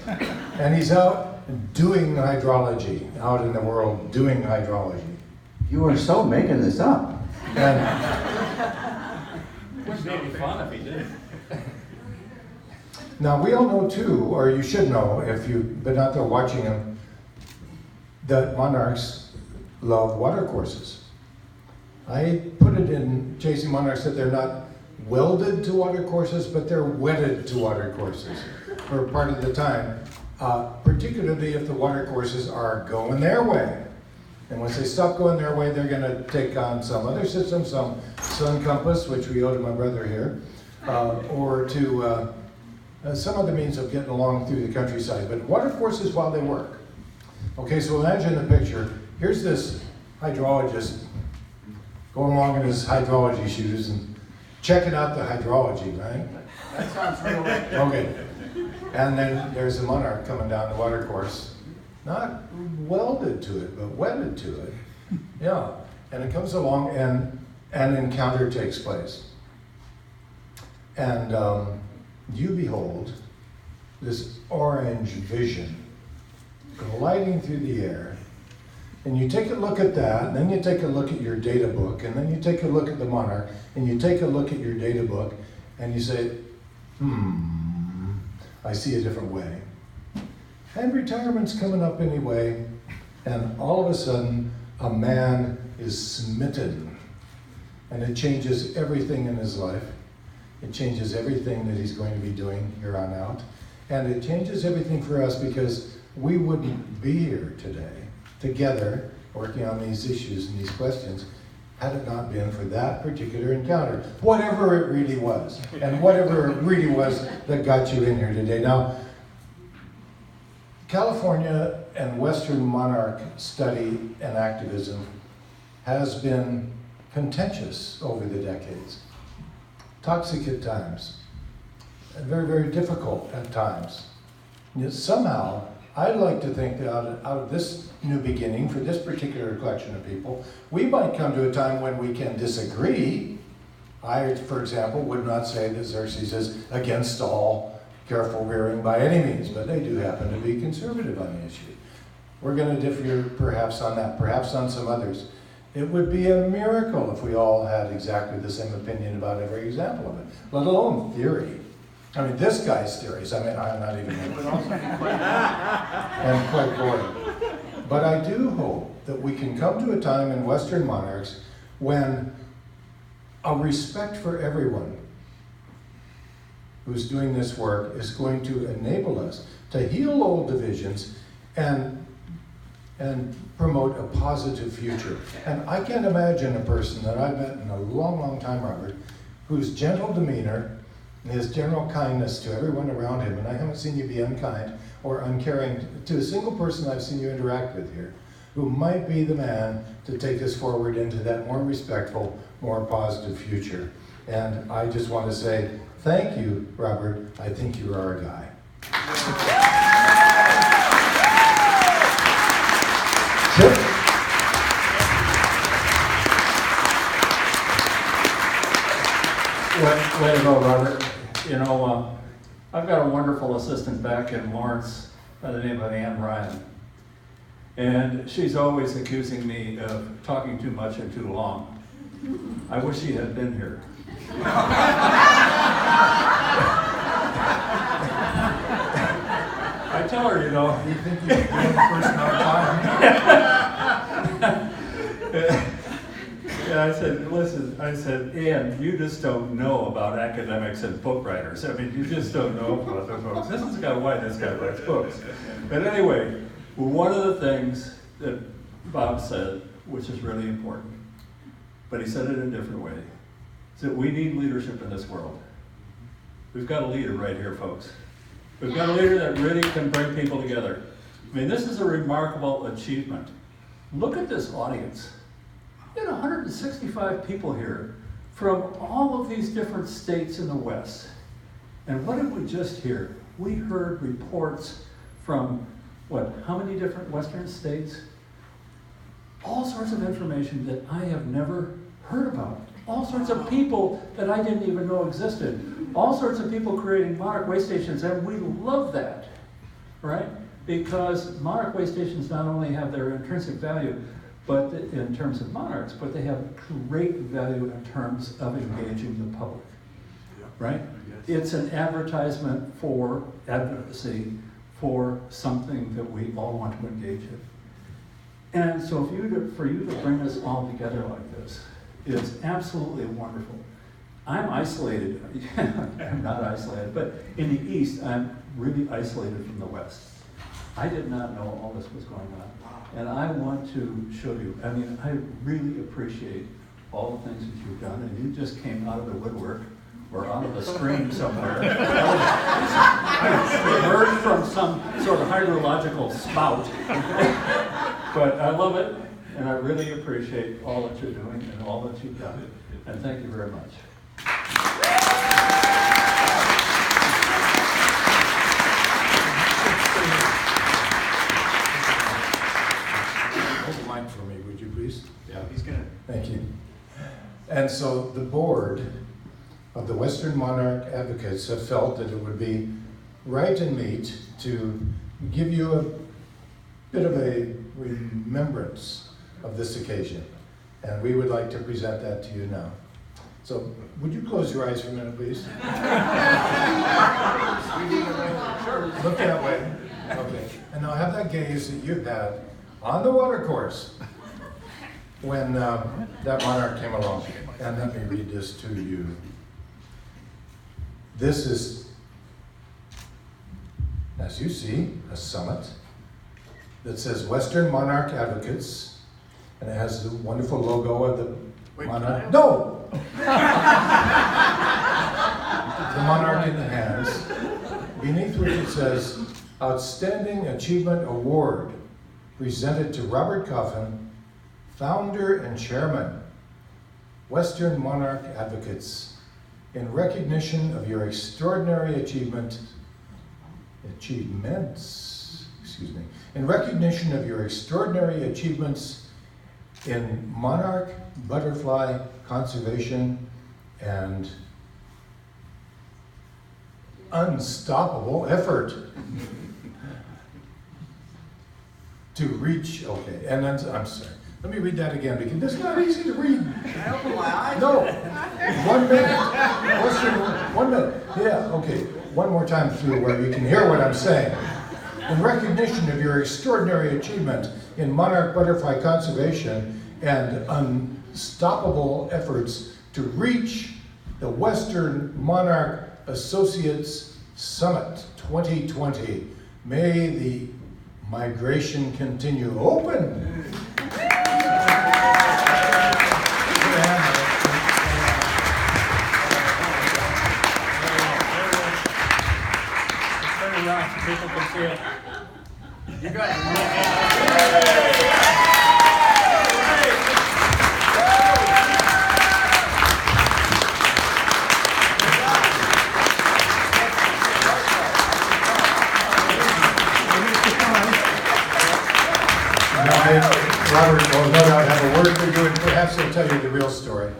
And he's out doing hydrology, out in the world doing hydrology. You are so making this up. And Wouldn't be any fun if he did. now we all know too, or you should know if you've been out there watching him, that monarchs love water courses. I put it in Chasing Monarchs that they're not welded to water courses, but they're wedded to water courses for part of the time, particularly if the water courses are going their way. And once they stop going their way, they're going to take on some other system, some sun compass, which we owe to my brother here, or to some other means of getting along through the countryside. But water courses while they work. Okay, so imagine the picture. Here's this hydrologist going along in his hydrology shoes and checking out the hydrology, right? That sounds real right. Okay. And then there's a monarch coming down the water course, not welded to it, but wedded to it. Yeah. And it comes along and an encounter takes place. And you behold this orange vision gliding through the air. And you take a look at that, and then you take a look at your data book, and then you take a look at the monarch, and you take a look at your data book, and you say, I see a different way. And retirement's coming up anyway, and all of a sudden, a man is smitten. And it changes everything in his life. It changes everything that he's going to be doing here on out. And it changes everything for us because we wouldn't be here today, together, working on these issues and these questions, had it not been for that particular encounter, whatever it really was, and whatever it really was that got you in here today. Now, California and Western monarch study and activism has been contentious over the decades, toxic at times, and very, very difficult at times. Yet somehow, I'd like to think that out of this new beginning for this particular collection of people, we might come to a time when we can disagree. I, for example, would not say that Xerxes is against all careful rearing by any means, but they do happen to be conservative on the issue. We're going to differ perhaps on that, perhaps on some others. It would be a miracle if we all had exactly the same opinion about every example of it, let alone theory. I mean, this guy's theories, I'm not even going to and quite boring. But I do hope that we can come to a time in Western monarchs when a respect for everyone who's doing this work is going to enable us to heal old divisions and promote a positive future. And I can't imagine a person that I've met in a long, long time, Robert, whose gentle demeanor, his general kindness to everyone around him, and I haven't seen you be unkind or uncaring to a single person I've seen you interact with here, who might be the man to take us forward into that more respectful, more positive future. And I just want to say, thank you, Robert. I think you are a guy. Chip? Way to go, Robert. You know, I've got a wonderful assistant back in Lawrence by the name of Ann Ryan. And she's always accusing me of talking too much and too long. I wish she had been here. I tell her, you know. You think you're the person on time? Yeah, I said, listen, Ann, you just don't know about academics and book writers. I mean, you just don't know about the books. This is why this guy writes books. But anyway, one of the things that Bob said, which is really important, but he said it in a different way, is that we need leadership in this world. We've got a leader right here, folks. We've got a leader that really can bring people together. I mean, this is a remarkable achievement. Look at this audience. We had 165 people here from all of these different states in the West. And what did we just hear? We heard reports from, how many different Western states? All sorts of information that I have never heard about. All sorts of people that I didn't even know existed. All sorts of people creating monarch way stations, and we love that. right? Because monarch way stations not only have their intrinsic value, but in terms of monarchs, but they have great value in terms of engaging the public, right? It's an advertisement for advocacy for something that we all want to engage in. And so for you to bring us all together like this is absolutely wonderful. I'm isolated, I'm not isolated, but in the East, I'm really isolated from the West. I did not know all this was going on. And I want to show you, I mean, I really appreciate all the things that you've done, and you just came out of the woodwork or out of the stream somewhere. I emerged from some sort of hydrological spout. But I love it, and I really appreciate all that you're doing and all that you've done. And thank you very much. Hold the mic for me, would you please? Yeah, he's gonna. Thank you. And so the board of the Western Monarch Advocates have felt that it would be right and meet to give you a bit of a remembrance of this occasion. And we would like to present that to you now. So would you close your eyes for a minute, please? Look that way. Okay. And now have that gaze that you had on the water course when that monarch came along. And let me read this to you. This is, as you see, a summit that says Western Monarch Advocates, and it has the wonderful logo of the monarch. No! The monarch in the hands, beneath which it says, Outstanding Achievement Award, presented to Robert Coffan, founder and chairman, Western Monarch Advocates, in recognition of your extraordinary achievements, in recognition of your extraordinary achievements in monarch butterfly conservation and unstoppable effort to reach, okay, and then, I'm sorry, let me read that again because it's not easy to read. I open my eyes. No, 1 minute. Western, 1 minute. Yeah, okay. One more time through where you can hear what I'm saying. In recognition of your extraordinary achievement in monarch butterfly conservation and unstoppable efforts to reach the Western Monarch Associates Summit 2020, may the migration continue open. People can see it. You got it. Robert will no doubt have a word for you, and perhaps he'll tell you the real story.